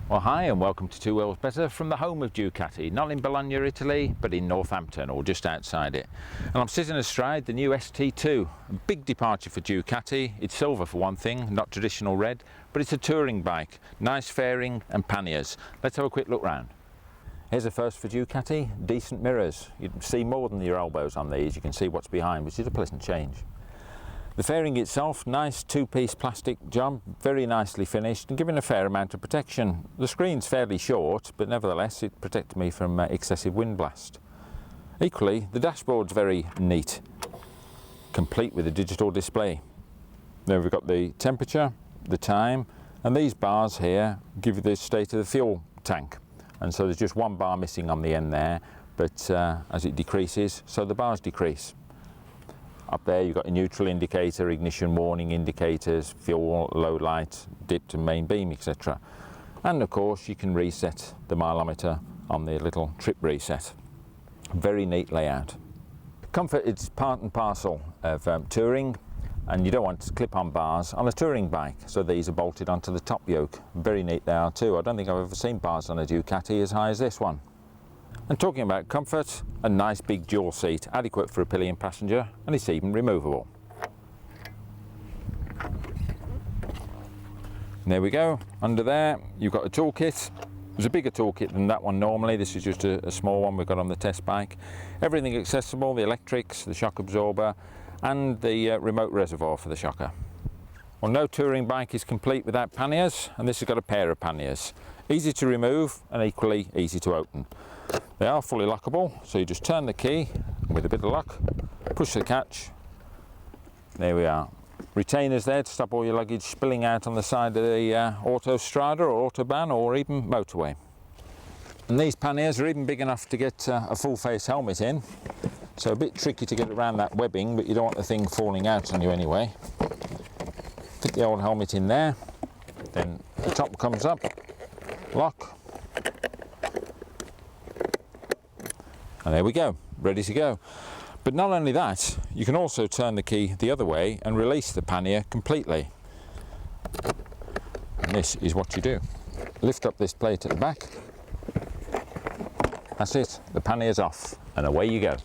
Well, hi and welcome to Two Wheels Better from the home of Ducati, not in Bologna, Italy, but in Northampton, or just outside it. And I'm sitting astride the new ST2, a big departure for Ducati. It's silver for one thing, not traditional red, but it's a touring bike, nice fairing and panniers. Let's have a quick look round. Here's a first for Ducati, decent mirrors. You can see more than your elbows on these, you can see what's behind, which is a pleasant change. The fairing itself, nice two-piece plastic job, very nicely finished and giving a fair amount of protection. The screen's fairly short, but nevertheless it protects me from excessive wind blast. Equally, the dashboard's very neat, complete with a digital display. Then we've got the temperature, the time, and these bars here give you the state of the fuel tank. And so there's just one bar missing on the end there, but as it decreases, so the bars decrease. Up there you've got a neutral indicator, ignition warning indicators, fuel, low light, dipped and main beam, etc. And of course you can reset the mileometer on the little trip reset. Very neat layout. Comfort is part and parcel of touring, and you don't want clip-on bars on a touring bike, so these are bolted onto the top yoke. Very neat they are too. I don't think I've ever seen bars on a Ducati as high as this one. And talking about comfort, a nice big dual seat, adequate for a pillion passenger, and it's even removable. And there we go, under there you've got a toolkit. There's a bigger toolkit than that one normally, this is just a small one we've got on the test bike. Everything accessible, the electrics, the shock absorber, and the remote reservoir for the shocker. Well, no touring bike is complete without panniers, and this has got a pair of panniers. Easy to remove and equally easy to open. They are fully lockable, so you just turn the key and with a bit of luck, push the catch. There we are. Retainers there to stop all your luggage spilling out on the side of the autostrada or autobahn or even motorway. And these panniers are even big enough to get a full face helmet in, so a bit tricky to get around that webbing, but you don't want the thing falling out on you anyway. Fit the old helmet in there, then the top comes up, lock, and there we go, ready to go. But not only that, you can also turn the key the other way and release the pannier completely. And this is what you do. Lift up this plate at the back. That's it, the pannier's off, and away you go.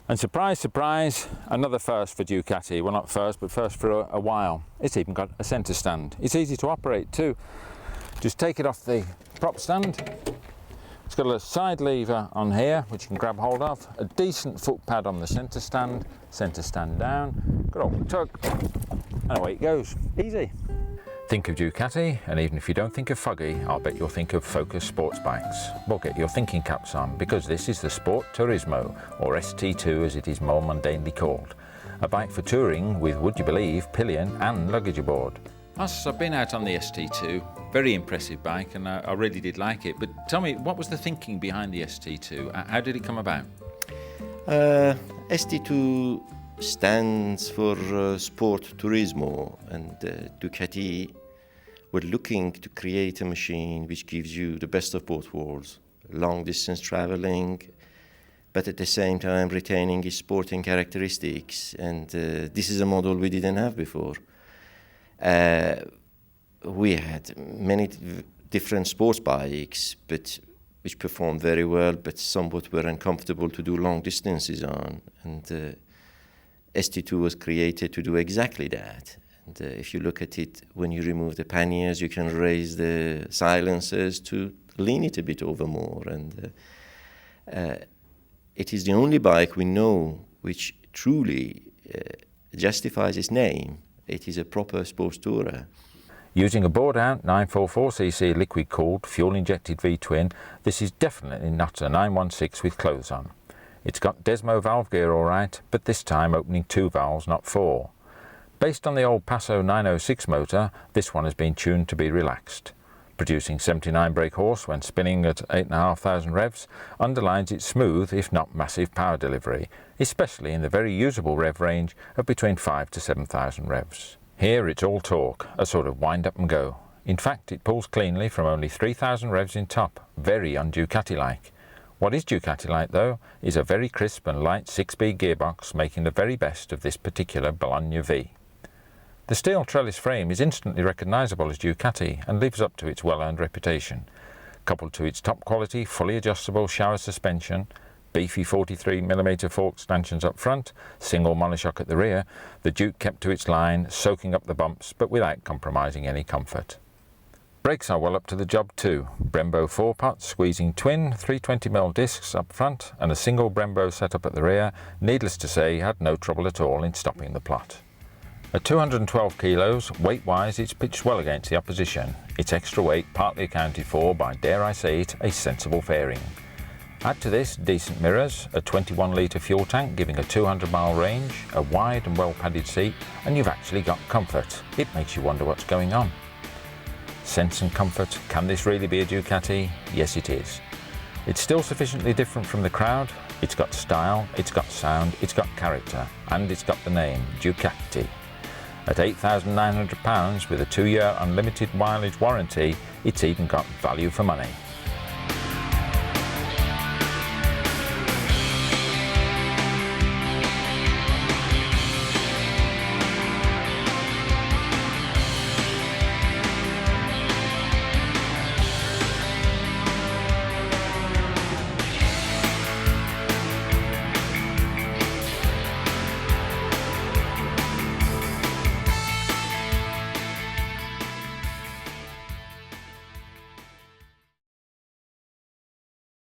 And surprise, surprise, another first for Ducati. Well, not first, but first for a while. It's even got a centre stand. It's easy to operate too. Just take it off the prop stand. It's got a side lever on here, which you can grab hold of, a decent foot pad on the centre stand down, good old tug, and away it goes. Easy. Think of Ducati, and even if you don't think of Foggy, I'll bet you'll think of Focus sports bikes. Well, get your thinking caps on, because this is the Sport Turismo, or ST2 as it is more mundanely called. A bike for touring with, would you believe, pillion and luggage aboard. Plus, I've been out on the ST2, very impressive bike, and I really did like it. But tell me, what was the thinking behind the ST2? How did it come about? ST2 stands for Sport Turismo, and Ducati were looking to create a machine which gives you the best of both worlds. Long distance traveling, but at the same time retaining its sporting characteristics. And this is a model we didn't have before. We had many different sports bikes, but which performed very well, but somewhat were uncomfortable to do long distances on. And ST2 was created to do exactly that. And if you look at it, when you remove the panniers, you can raise the silencers to lean it a bit over more. And it is the only bike we know which truly justifies its name. It is a proper sports tourer. Using a bored-out 944cc liquid-cooled, fuel-injected V-twin, this is definitely not a 916 with clothes on. It's got Desmo valve gear all right, but this time opening 2 valves, not 4. Based on the old Passo 906 motor, this one has been tuned to be relaxed. Producing 79 brake horse when spinning at 8,500 revs underlines its smooth, if not massive, power delivery, especially in the very usable rev range of between 5 to 7,000 revs. Here it's all torque, a sort of wind up and go. In fact, it pulls cleanly from only 3,000 revs in top, very un-Ducati-like. What is Ducati-like though, is a very crisp and light 6-speed gearbox making the very best of this particular Bologna V. The steel trellis frame is instantly recognisable as Ducati and lives up to its well-earned reputation. Coupled to its top-quality, fully adjustable shower suspension, beefy 43mm fork stanchions up front, single monoshock at the rear, the Duke kept to its line, soaking up the bumps but without compromising any comfort. Brakes are well up to the job too. Brembo 4-pot squeezing twin 320mm discs up front and a single Brembo setup at the rear, needless to say, had no trouble at all in stopping the plot. At 212 kilos, weight-wise it's pitched well against the opposition, its extra weight partly accounted for by, dare I say it, a sensible fairing. Add to this decent mirrors, a 21-litre fuel tank giving a 200-mile range, a wide and well-padded seat, and you've actually got comfort. It makes you wonder what's going on. Sense and comfort, can this really be a Ducati? Yes it is. It's still sufficiently different from the crowd. It's got style, it's got sound, it's got character, and it's got the name, Ducati. At £8,900 with a 2-year unlimited mileage warranty, it's even got value for money.